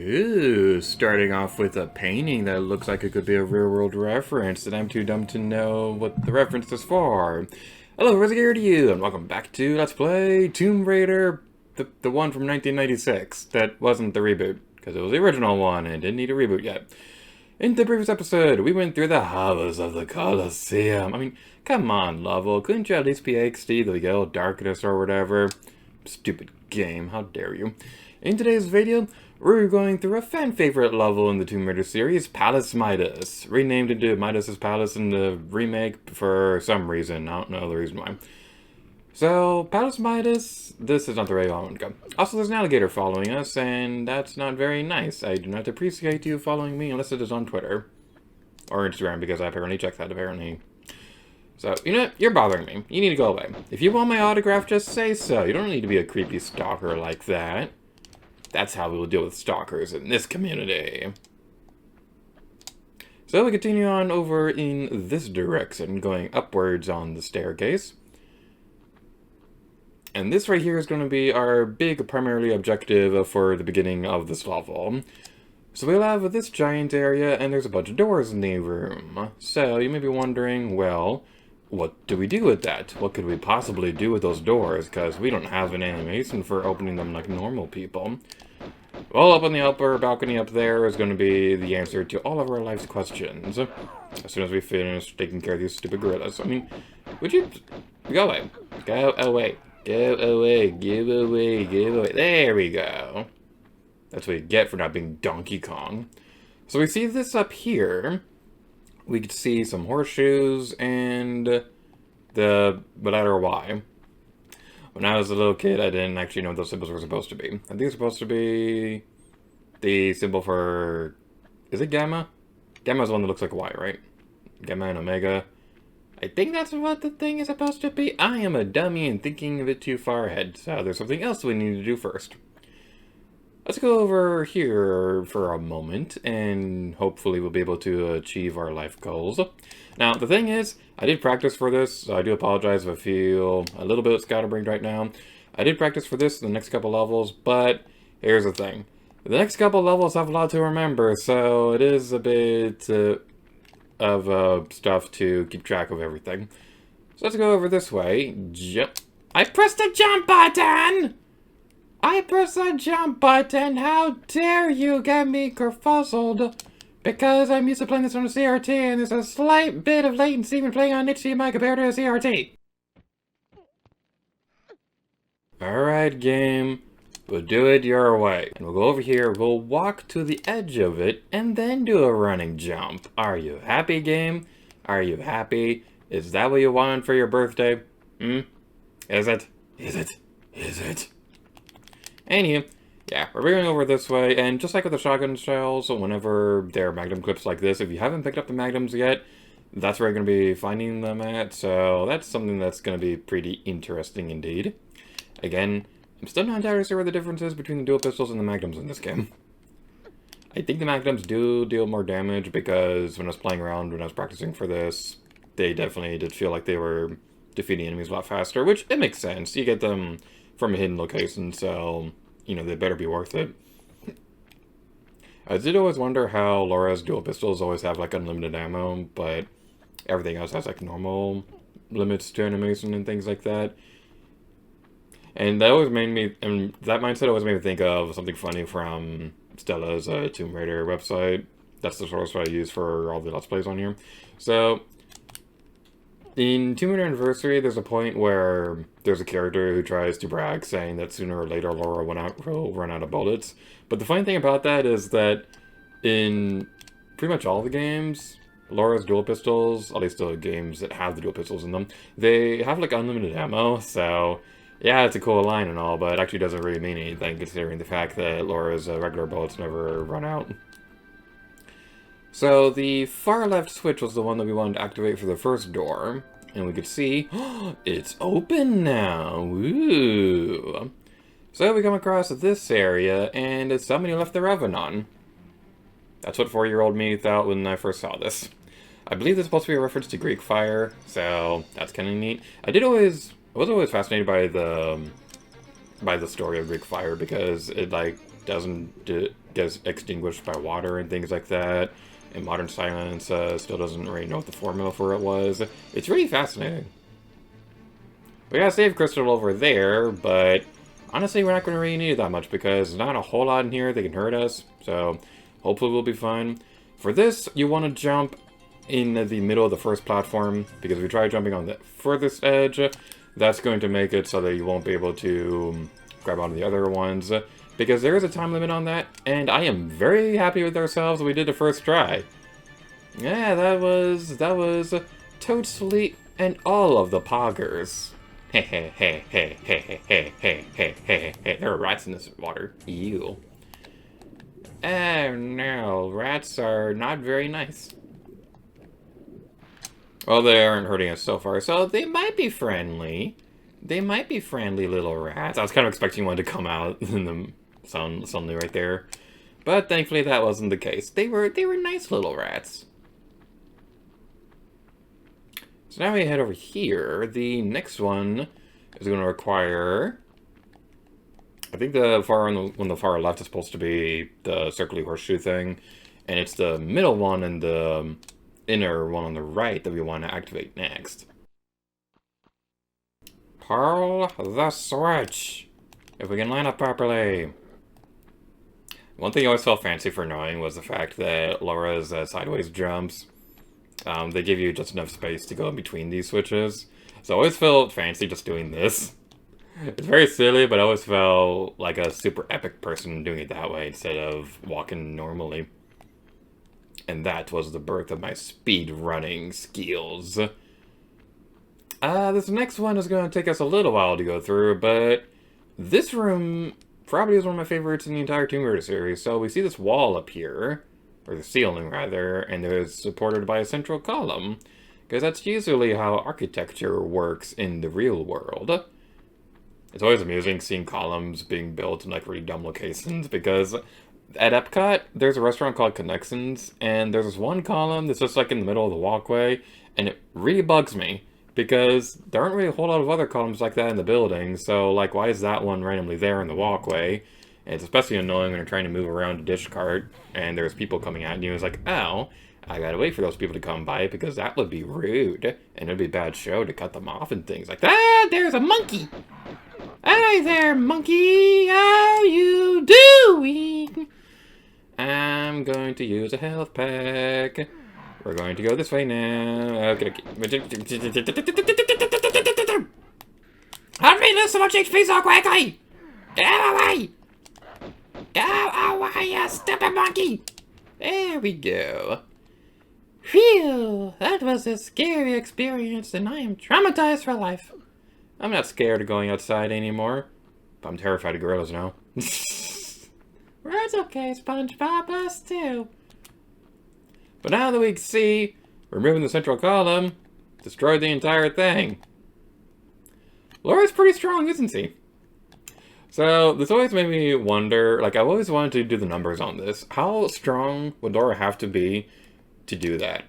Ooh, starting off with a painting that looks like it could be a real-world reference, and I'm too dumb to know what the reference is for. Hello, Resigator to you, and welcome back to Let's Play Tomb Raider, the one from 1996. That wasn't the reboot, because it was the original one, and it didn't need a reboot yet. In the previous episode, we went through the hollows of the Colosseum. I mean, come on, Lovell, couldn't you at least be XD the Yellow Darkness or whatever? Stupid game, how dare you. In today's video, we're going through a fan-favorite level in the Tomb Raider series, Palace Midas. Renamed into Midas's Palace in the remake for some reason. I don't know the reason why. So, Palace Midas, this is not the way I want to go. Also, there's an alligator following us, and that's not very nice. I do not appreciate you following me unless it is on Twitter. Or Instagram, because I apparently checked that, apparently. So, you know what? You're bothering me. You need to go away. If you want my autograph, just say so. You don't need to be a creepy stalker like that. That's how we will deal with stalkers in this community. So we continue on over in this direction, going upwards on the staircase. And this right here is going to be our big primarily objective for the beginning of this level. So we'll have this giant area, and there's a bunch of doors in the room. So you may be wondering, well, what do we do with that? What could we possibly do with those doors? Because we don't have an animation for opening them like normal people. Well, up on the upper balcony up there is going to be the answer to all of our life's questions. As soon as we finish taking care of these stupid gorillas. I mean, would you... Go away. Go away. Go away. Give away. Give away. There we go. That's what you get for not being Donkey Kong. So we see this up here. We could see some horseshoes and the letter Y. When I was a little kid, I didn't actually know what those symbols were supposed to be. I think it's supposed to be the symbol for... Is it Gamma? Gamma is the one that looks like a Y, right? Gamma and Omega. I think that's what the thing is supposed to be. I am a dummy and thinking of it too far ahead. So there's something else we need to do first. Let's go over here for a moment, and hopefully we'll be able to achieve our life goals. Now, the thing is, I did practice for this, so I do apologize if I feel a little bit scatterbrained right now. I did practice for this in the next couple levels, but here's the thing. The next couple levels have a lot to remember, so it is a bit of stuff to keep track of everything. So let's go over this way. Jump. I pressed the jump button! I pressed the jump button! How dare you get me kerfuzzled? Because I'm used to playing this on a CRT, and there's a slight bit of latency when playing on HDMI compared to a CRT. Alright, game. We'll do it your way. And we'll go over here, we'll walk to the edge of it, and then do a running jump. Are you happy, game? Are you happy? Is that what you wanted for your birthday? Is it? Is it? Is it? Anywho, yeah, we're going over this way, and just like with the shotgun shells, whenever there are magnum clips like this, if you haven't picked up the magnums yet, that's where you're going to be finding them at, so that's something that's going to be pretty interesting indeed. Again, I'm still not entirely sure what the difference is between the dual pistols and the magnums in this game. I think the magnums do deal more damage, because when I was playing around, when I was practicing for this, they definitely did feel like they were defeating enemies a lot faster, which it makes sense. You get them from a hidden location, so, you know, they better be worth it. I did always wonder how Laura's dual pistols always have, like, unlimited ammo, but everything else has, like, normal limits to animation and things like that. And that always made me, and that mindset always made me think of something funny from Stella's Tomb Raider website. That's the source I use for all the Let's Plays on here. So, in Tomb Raider Anniversary, there's a point where there's a character who tries to brag, saying that sooner or later Laura will run out of bullets. But the funny thing about that is that in pretty much all the games, Laura's dual pistols, at least the games that have the dual pistols in them, they have like unlimited ammo, so yeah, it's a cool line and all, but it actually doesn't really mean anything considering the fact that Laura's regular bullets never run out. So the far left switch was the one that we wanted to activate for the first door. And we could see, it's open now. Woo! So we come across this area, and somebody left their oven on. That's what 4-year-old me thought when I first saw this. I believe this is supposed to be a reference to Greek fire, so that's kind of neat. I was always fascinated by the story of Greek fire, because it, like, doesn't get extinguished by water and things like that. And modern science still doesn't really know what the formula for it was. It's really fascinating. We got a save crystal over there, but honestly, we're not going to really need it that much because there's not a whole lot in here that can hurt us. So hopefully we'll be fine. For this, you want to jump in the middle of the first platform, because if you try jumping on the furthest edge, that's going to make it so that you won't be able to grab onto the other ones, because there is a time limit on that, and I am very happy with ourselves. We did the first try. Yeah, that was totally and all of the poggers. Hey, hey, hey, hey, hey, hey, hey, hey, hey, hey, hey. There are rats in this water. Ew. Oh no, rats are not very nice. Well, they aren't hurting us so far, so they might be friendly. They might be friendly little rats. I was kind of expecting one to come out in the sun suddenly right there. But thankfully that wasn't the case. They were nice little rats. So now we head over here. The next one is going to require... I think the far on the far left is supposed to be the circly horseshoe thing. And it's the middle one and the inner one on the right that we want to activate next. Pull the switch! If we can line up properly. One thing I always felt fancy for knowing was the fact that Laura's sideways jumps, they give you just enough space to go in between these switches. So I always felt fancy just doing this. It's very silly, but I always felt like a super epic person doing it that way instead of walking normally. And that was the birth of my speed running skills. This next one is going to take us a little while to go through, but this room probably is one of my favorites in the entire Tomb Raider series. So we see this wall up here, or the ceiling rather, and it's supported by a central column, because that's usually how architecture works in the real world. It's always amusing seeing columns being built in like really dumb locations, because at Epcot, there's a restaurant called Connections, and there's this one column that's just like in the middle of the walkway, and it really bugs me, because there aren't really a whole lot of other columns like that in the building, so like why is that one randomly there in the walkway? And it's especially annoying when you're trying to move around a dish cart, and there's people coming at you, it's like, oh, I gotta wait for those people to come by, because that would be rude, and it'd be a bad show to cut them off and things like that. Ah, there's a monkey! Hi there, monkey! How you doing? I'm going to use a health pack. We're going to go this way now. Okay. How do we lose so much HP so quickly? Get out of the way! Get out of the way, you stupid monkey! There we go. Phew, that was a scary experience, and I am traumatized for life. I'm not scared of going outside anymore, but I'm terrified of gorillas now. Well, it's okay, SpongeBob, us too. But now that we can see, removing the central column destroyed the entire thing. Laura's pretty strong, isn't she? So, this always made me wonder, like, I've always wanted to do the numbers on this. How strong would Laura have to be to do that?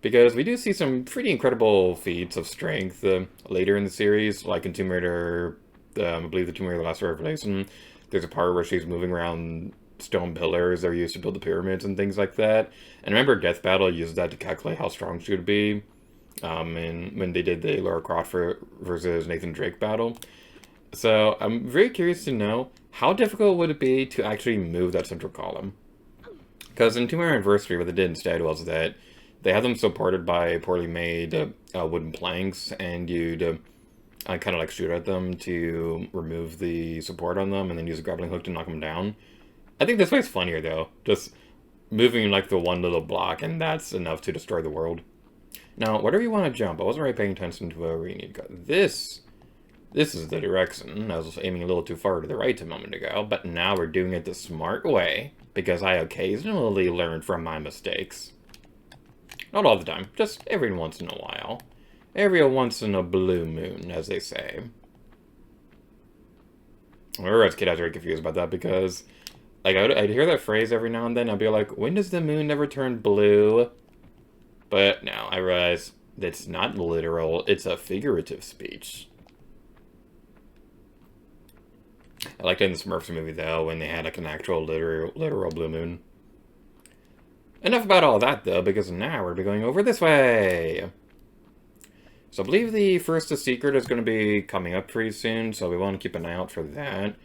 Because we do see some pretty incredible feats of strength later in the series, like in Tomb Raider, I believe the Tomb Raider: The Last Revelation. There's a part where she's moving around stone pillars that are used to build the pyramids and things like that. And I remember Death Battle used that to calculate how strong she would be. And when they did the Lara Croft versus Nathan Drake battle. So I'm very curious to know, how difficult would it be to actually move that central column? Because in Tomb Raider Anniversary, what they did instead was that they had them supported by poorly made wooden planks, and you'd kind of like shoot at them to remove the support on them, and then use a grappling hook to knock them down. I think this way's funnier though, just moving like the one little block, and that's enough to destroy the world. Now, whatever you want to jump, I wasn't really paying attention to where we need to go. This is the direction. I was aiming a little too far to the right a moment ago, but now we're doing it the smart way, because I occasionally learn from my mistakes. Not all the time, just every once in a while. Every once in a blue moon, as they say. I remember as a kid I was very confused about that, because like I'd hear that phrase every now and then, I'd be like, when does the moon ever turn blue? But now I realize it's not literal, it's a figurative speech. I liked it in the Smurfs movie, though, when they had like an actual literal blue moon. Enough about all that, though, because now we're going over this way. So I believe the first secret is going to be coming up pretty soon, so we want to keep an eye out for that.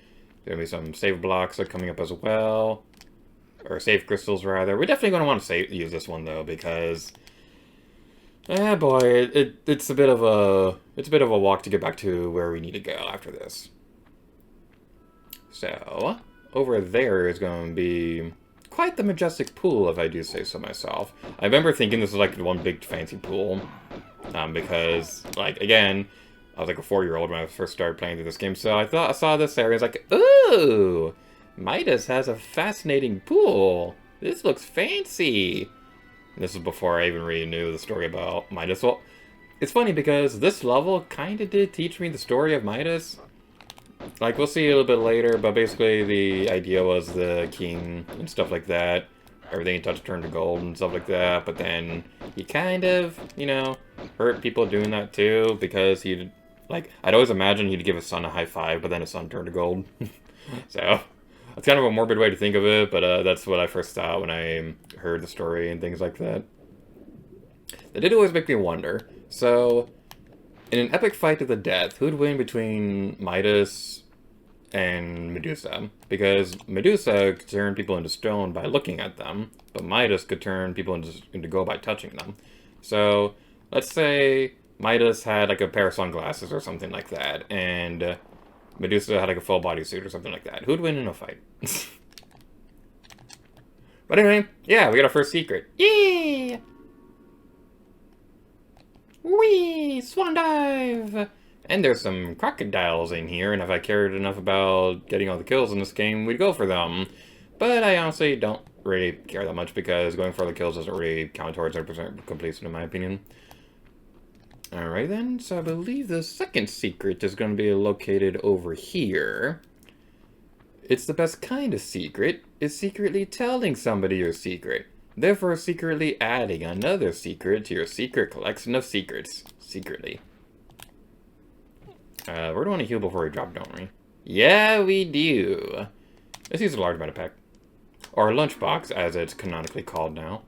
There's going to be some save blocks that are coming up as well. Or save crystals, rather. We're definitely going to want to use this one, though, because... boy, it's a bit of a walk to get back to where we need to go after this. So, over there is going to be quite the majestic pool, if I do say so myself. I remember thinking this was like one big fancy pool, because, like, again, I was like a 4-year-old when I first started playing through this game, so I saw this area, I was like, ooh, Midas has a fascinating pool. This looks fancy. And this was before I even really knew the story about Midas. Well, it's funny because this level kind of did teach me the story of Midas. Like, we'll see a little bit later, but basically the idea was the king and stuff like that. Everything he touched turned to gold and stuff like that, but then he kind of, you know, hurt people doing that too, because he'd, like, I'd always imagine he'd give his son a high five, but then his son turned to gold. So, that's kind of a morbid way to think of it, but that's what I first thought when I heard the story and things like that. That did always make me wonder. So, in an epic fight to the death, who'd win between Midas and Medusa? Because Medusa could turn people into stone by looking at them, but Midas could turn people into gold by touching them. So, let's say Midas had like a pair of sunglasses or something like that, and Medusa had like a full bodysuit or something like that. Who'd win in a fight? But anyway, yeah, we got our first secret. Yay! Whee! Swan dive! And there's some crocodiles in here, and if I cared enough about getting all the kills in this game, we'd go for them. But I honestly don't really care that much, because going for all the kills doesn't really count towards 100% completion, in my opinion. Alright then, so I believe the second secret is going to be located over here. It's the best kind of secret. It's secretly telling somebody your secret. Therefore, secretly adding another secret to your secret collection of secrets. Secretly. We're going to want to heal before we drop, don't we? Yeah, we do. Let's use a large meta pack. Or lunchbox, as it's canonically called now.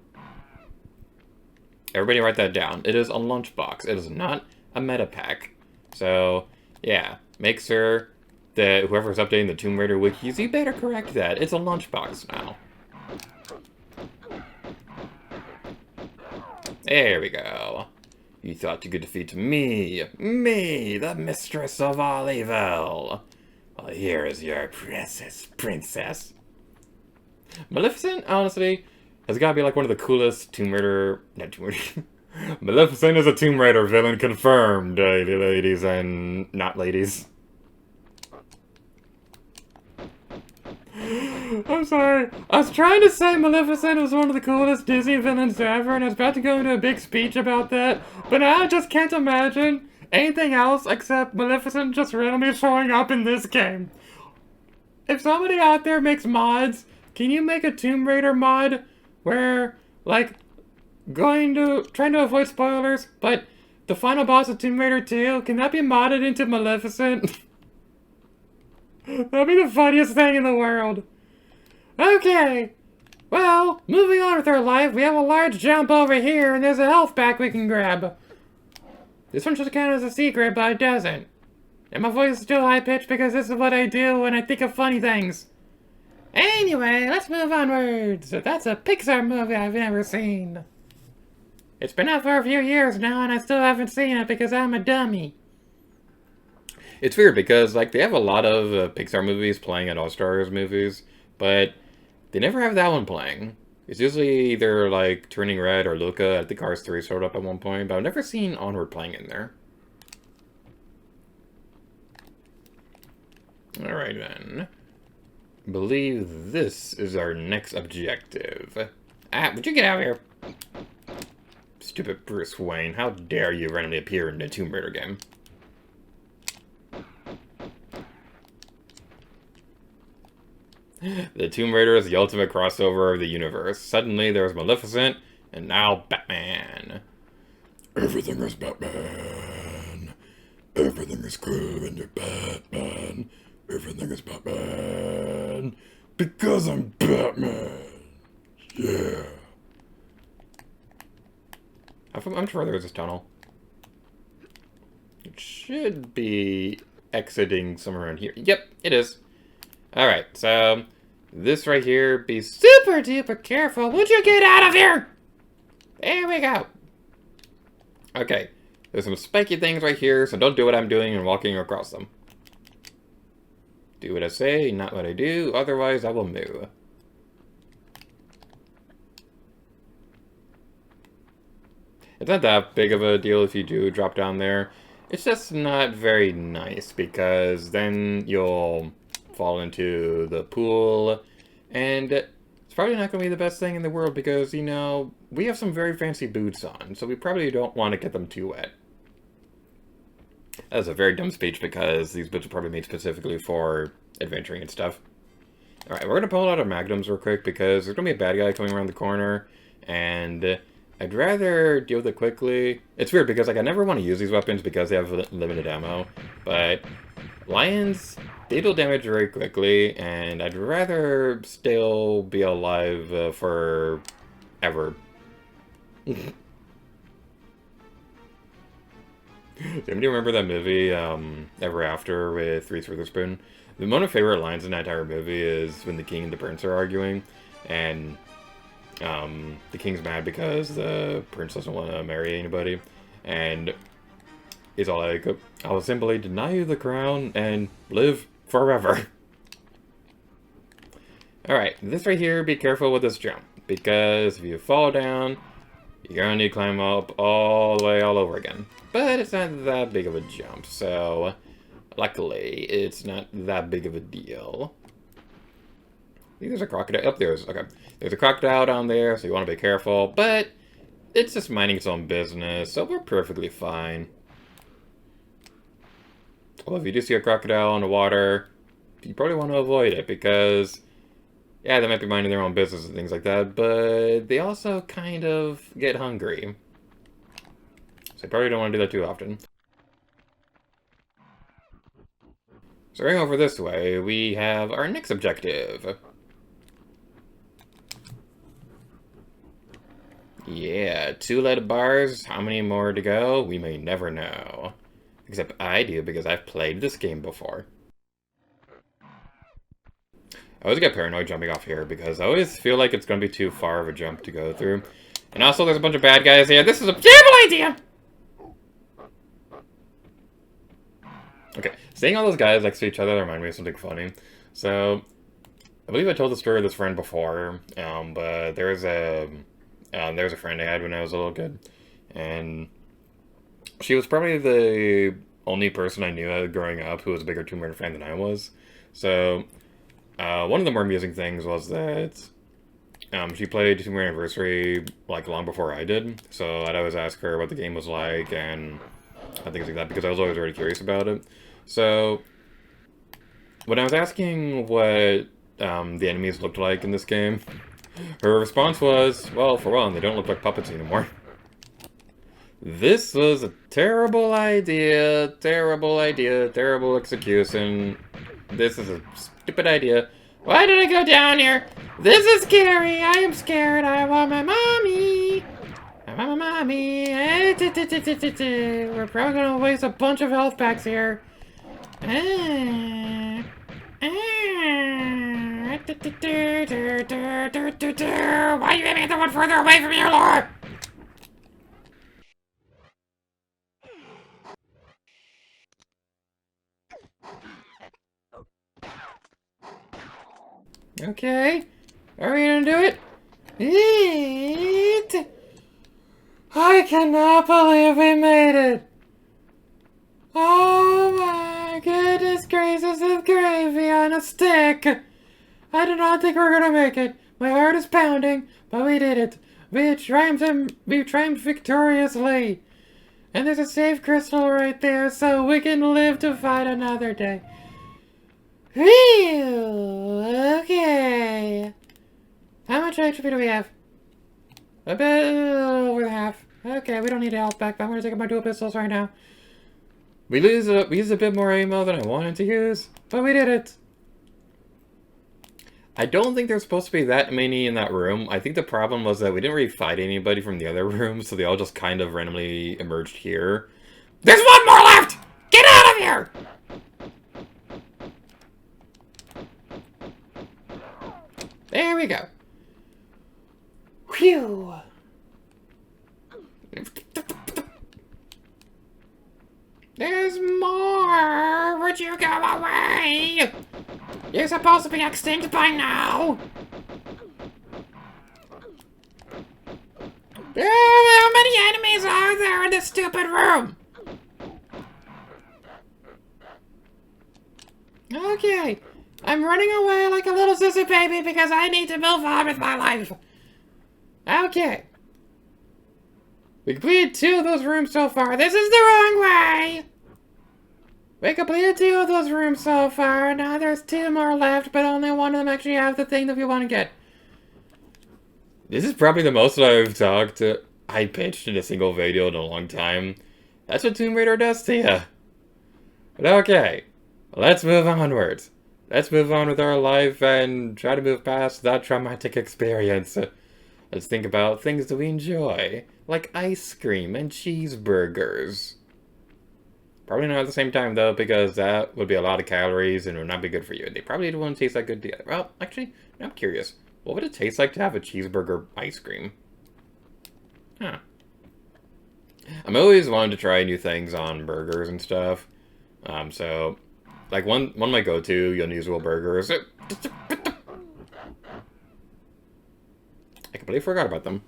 Everybody write that down. It is a lunchbox. It is not a meta pack. So, yeah. Make sure that whoever's updating the Tomb Raider wikis, you better correct that. It's a lunchbox now. There we go. You thought you could defeat me. Me, the mistress of all evil. Well, here is your princess. Maleficent, honestly, has got to be like one of the coolest Tomb Raider... Not Tomb Raider. Maleficent is a Tomb Raider villain confirmed, ladies and not ladies. I'm sorry. I was trying to say Maleficent was one of the coolest Disney villains ever, and I was about to go into a big speech about that, but now I just can't imagine anything else except Maleficent just randomly showing up in this game. If somebody out there makes mods, can you make a Tomb Raider mod where, like, trying to avoid spoilers, but the final boss of Tomb Raider 2, can that be modded into Maleficent? That'd be the funniest thing in the world. Okay. Well, moving on with our life, we have a large jump over here, and there's a health pack we can grab. This one should count as a secret, but it doesn't. And my voice is still high-pitched because this is what I do when I think of funny things. Anyway, let's move onwards. That's a Pixar movie I've never seen. It's been out for a few years now, and I still haven't seen it because I'm a dummy. It's weird because, like, they have a lot of Pixar movies playing at All-Stars movies, but they never have that one playing. It's usually either, like, Turning Red or Luca. I think Cars 3 showed up at one point, but I've never seen Onward playing in there. Alright then. I believe this is our next objective. Ah, would you get out of here? Stupid Bruce Wayne, how dare you randomly appear in a Tomb Raider game? The Tomb Raider is the ultimate crossover of the universe. Suddenly there's Maleficent, and now Batman. Everything is Batman. Everything is cool when you're Batman. Everything is Batman. Because I'm Batman. Yeah. I'm sure there's this tunnel. It should be exiting somewhere around here. Yep, it is. Alright, so this right here, be super duper careful. Would you get out of here? There we go. Okay, there's some spiky things right here, so don't do what I'm doing and walking across them. Do what I say, not what I do, otherwise I will move. It's not that big of a deal if you do drop down there. It's just not very nice, because then you'll fall into the pool, and it's probably not going to be the best thing in the world, because, you know, we have some very fancy boots on, so we probably don't want to get them too wet. That's a very dumb speech, because these boots are probably made specifically for adventuring and stuff. Alright, we're going to pull out our magnums real quick, because there's going to be a bad guy coming around the corner, and I'd rather deal with it quickly. It's weird, because like I never want to use these weapons because they have limited ammo, but lions, they deal damage very quickly, and I'd rather still be alive for ever. Anybody remember that movie, Ever After, with Reese Witherspoon? One of my favorite lines in that entire movie is when the king and the prince are arguing, and the king's mad because the prince doesn't want to marry anybody, and he's all like, I will simply deny you the crown and live forever. Alright, this right here, be careful with this jump, because if you fall down, you're gonna need to climb up all the way all over again. But it's not that big of a jump, so luckily it's not that big of a deal. I think there's a crocodile. Oh, okay. There's a crocodile down there, so you want to be careful, but it's just minding its own business, so we're perfectly fine. Well, if you do see a crocodile in the water, you probably want to avoid it, because yeah, they might be minding their own business and things like that, but they also kind of get hungry. So you probably don't want to do that too often. So going over this way, we have our next objective. Yeah, 2 lead bars. How many more to go? We may never know. Except I do, because I've played this game before. I always get paranoid jumping off here, because I always feel like it's going to be too far of a jump to go through. And also, there's a bunch of bad guys here. This is a terrible idea! Okay, seeing all those guys next to each other remind me of something funny. So, I believe I told the story of this friend before, but there's a friend I had when I was a little kid, and she was probably the only person I knew growing up who was a bigger Tomb Raider fan than I was. So, one of the more amusing things was that she played Tomb Raider Anniversary like long before I did, so I'd always ask her what the game was like and things like that, because I was always already curious about it. So, when I was asking what the enemies looked like in this game, her response was, well, for one, they don't look like puppets anymore. This was a terrible idea, terrible execution. This is a stupid idea. Why did I go down here? This is scary. I am scared. I want my mommy. I want my mommy. We're probably gonna waste a bunch of health packs here. Why are you aiming at the one further away from your lord? Okay. Are we gonna do it? Eat! I cannot believe we made it! Oh my goodness gracious, it's gravy on a stick! I did not think we were gonna make it. My heart is pounding, but we did it. We triumphed victoriously. And there's a save crystal right there, so we can live to fight another day. Whew, okay. How much HP do we have? A bit over half. Okay, we don't need a health back, but I'm gonna take out my dual pistols right now. We used a bit more ammo than I wanted to use, but we did it. I don't think there's supposed to be that many in that room. I think the problem was that we didn't really fight anybody from the other rooms, so they all just kind of randomly emerged here. There's one more left! Get out of here! There we go. Phew. There's more! Would you go away? You're supposed to be extinct by now! How many enemies are there in this stupid room? Okay, I'm running away like a little sissy baby because I need to move on with my life. Okay. We completed 2 of those rooms so far. This is the wrong way! We completed 2 of those rooms so far. Now there's 2 more left, but only one of them actually have the thing that we want to get. This is probably the most I pitched in a single video in a long time. That's what Tomb Raider does to you. But okay, let's move onwards. Let's move on with our life and try to move past that traumatic experience. Let's think about things that we enjoy, like ice cream and cheeseburgers. Probably not at the same time, though, because that would be a lot of calories and would not be good for you. They probably wouldn't taste that good together. Well, actually, I'm curious. What would it taste like to have a cheeseburger ice cream? Huh. I'm always wanting to try new things on burgers and stuff. So, like, one of my go-to unusual burgers... I completely forgot about them.